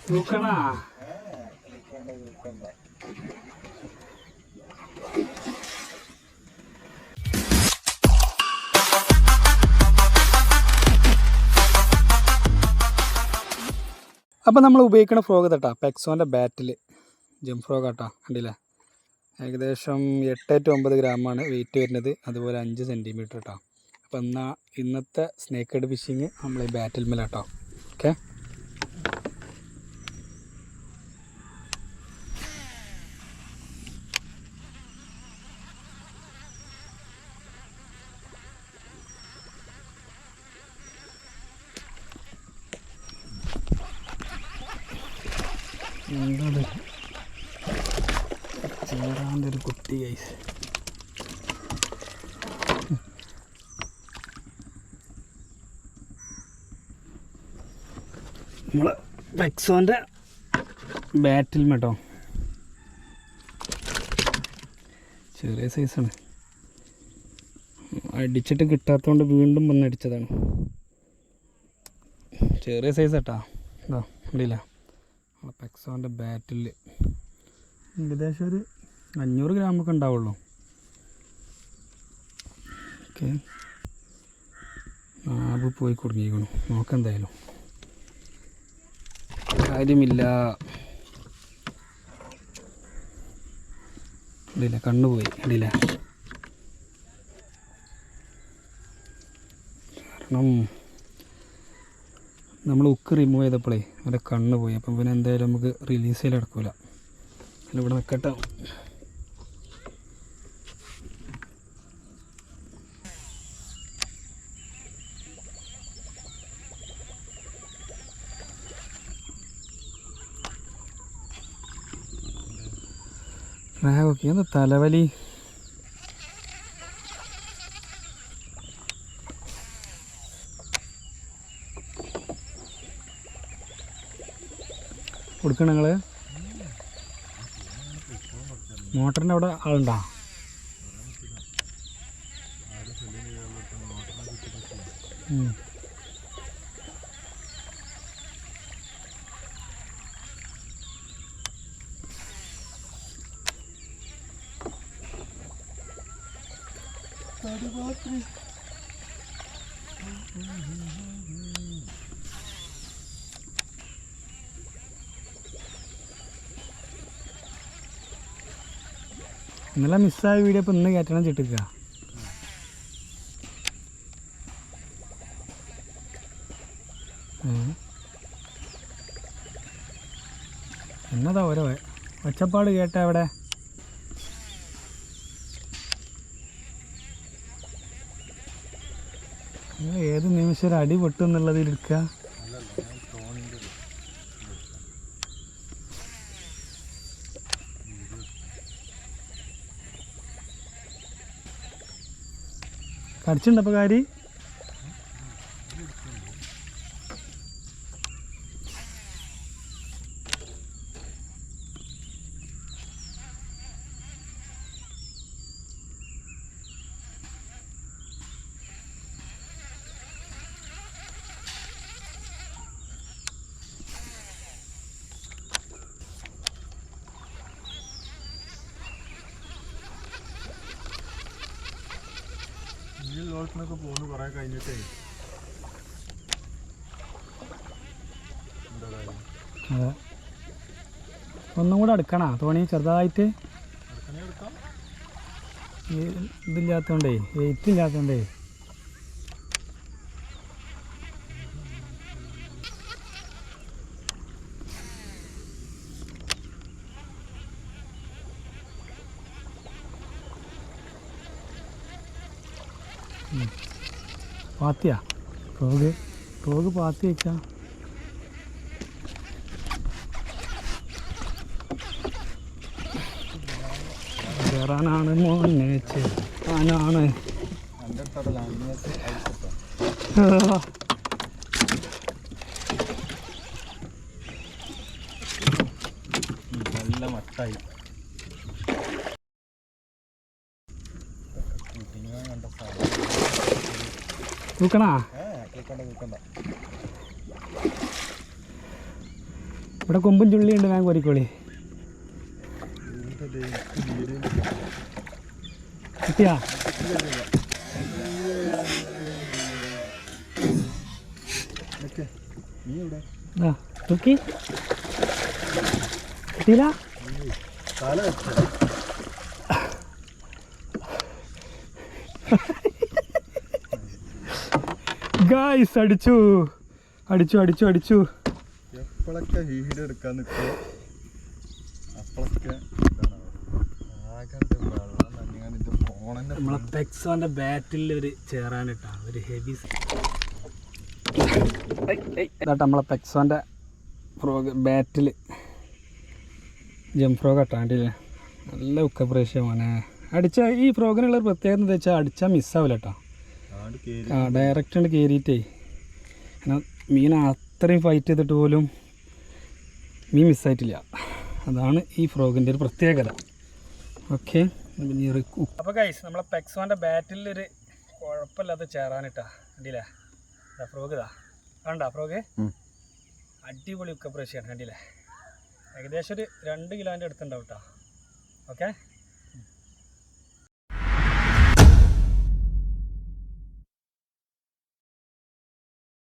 നോക്കണ അപ്പം നമ്മൾ ഉപയോഗിക്കുന്ന ഫ്രോഗ് തട്ടാ പെക്സോൻ്റെ ബാറ്റിൽ ജം ഫ്രോഗ് ആട്ടാ കണ്ടില്ലേ ഏകദേശം 8 to 9 ഗ്രാമാണ് വെയിറ്റ് വരുന്നത് അതുപോലെ 5 സെൻറ്റിമീറ്റർ കേട്ടോ അപ്പം എന്നാൽ ഇന്നത്തെ സ്നേക്ക് ഹെഡ് ഫിഷിങ് നമ്മൾ ഈ ബാറ്റിൽ മേലാട്ടോ ഓക്കെ എന്താണ് ചേരാൻ്റെ ഒരു കുട്ടി ഗൈസ് നമ്മൾ പെക്സോൻ്റെ ബാറ്റിൽ കേട്ടോ ചെറിയ സൈസാണ് അടിച്ചിട്ട് കിട്ടാത്തതുകൊണ്ട് വീണ്ടും വന്നടിച്ചതാണ് ചെറിയ സൈസ് കേട്ടോ ഇതോ കണ്ടില്ല പെക്സോൻ്റെ ബാറ്റിൽ ഏകദേശം ഒരു 500 ഗ്രാമൊക്കെ ഉണ്ടാവുള്ളൂ ഓക്കെ നാബ് പോയി കുടുങ്ങിക്കണം നോക്കെന്തായാലും കാര്യമില്ല ഇടില്ല കണ്ണു പോയി ഇടില്ല കാരണം നമ്മൾ ഉക്ക് റിമൂവ് ചെയ്തപ്പോഴേ അവൻ്റെ കണ്ണ് പോയി അപ്പം പിന്നെ എന്തായാലും നമുക്ക് റിലീസ് ചെയ്ത് നടക്കില്ല അല്ല ഇവിടെ നിൽക്കട്ടെ റാഗൊക്കെ എന്താ തലവലി കൊടുക്കണം നിങ്ങൾ മോട്ടറിൻ്റെ അവിടെ ആളുണ്ടോ ഇന്നലെ മിസ്സായ വീഡിയോ ഇപ്പം ഇന്ന് കയറ്റണം ചിട്ടിക്കുക എന്നതാ ഓരോ ഒച്ചപ്പാട് കേട്ട അവിടെ ഏത് നിമിഷം ഒരു അടി പൊട്ടും എന്നുള്ളതിൽ എടുക്കുക കടിച്ചിട്ടുണ്ടപ്പോൾ കാരി ലോകത്തിനൊക്കെ പോകുന്നു കുറേ കഴിഞ്ഞിട്ടേ അതെ ഒന്നും കൂടെ എടുക്കണോ തോണി ചെറുതായിട്ട് ഇതില്ലാത്തതുകൊണ്ടേ വെയിറ്റ് ഇല്ലാത്തതുകൊണ്ടേ പാത്തിയാ ടോഗ് പാത്തി വെച്ചാ കയറാനാണ് മോനെ ചേരാനാണ് നല്ല മട്ടായി തൂക്കണാ ഇവിടെ കൊമ്പും ചുള്ളിയുണ്ട്, ഞാൻ കോരിക്കോളി. കിട്ടിയാ? നോക്കി കിട്ടിയില്ല. ഗായ്സ് അടിച്ചു അടിച്ചു അടിച്ചു അടിച്ചു. എപ്പോഴൊക്കെ ഹീഡ് എടുക്കാൻ നിൽക്കുക അപ്പോഴൊക്കെ നമ്മളെ പെക്സോന്റെ ബാറ്റിൽ ഒരു ചേറാനിട്ടാ ഒരു ഹെവി ഇതാട്ടോ നമ്മളെ പെക്സോന്റെ ഫ്രോഗ് ബാറ്റിൽ ജംപ് ഫ്രോഗ് ഇട്ടാണ്ടില്ലേ. നല്ല ഉക്കപ്രേഷ്യമാണ് അടിച്ച. ഈ ഫ്രോഗിനുള്ളൊരു പ്രത്യേകത എന്താ വെച്ചാൽ അടിച്ചാൽ മിസ്സാവില്ല കേട്ടോ. ഡയറക്റ്റ് കൊണ്ട് കയറിയിട്ടേ കാരണം മീൻ അത്രയും ഫൈറ്റ് ചെയ്തിട്ട് പോലും മീൻ മിസ്സായിട്ടില്ല. അതാണ് ഈ ഫ്രോഗിൻ്റെ ഒരു പ്രത്യേകത. ഓക്കെ, അപ്പോൾ ഗൈസ് നമ്മളെ പെക്സോൻ്റെ ബാറ്റിലൊരു കുഴപ്പമില്ലാത്ത ചേറാനിട്ടാ കണ്ടില്ലേ. ഫ്രോഗ് ഇതാ കണ്ടാ ഫ്രോഗ് അടിപൊളി ഉക്കപ്രേഷ്യാണ് കണ്ടില്ലേ. ഏകദേശം ഒരു 2 കിലോൻ്റെ അടുത്തുണ്ടാവും കേട്ടോ. ഓക്കെ.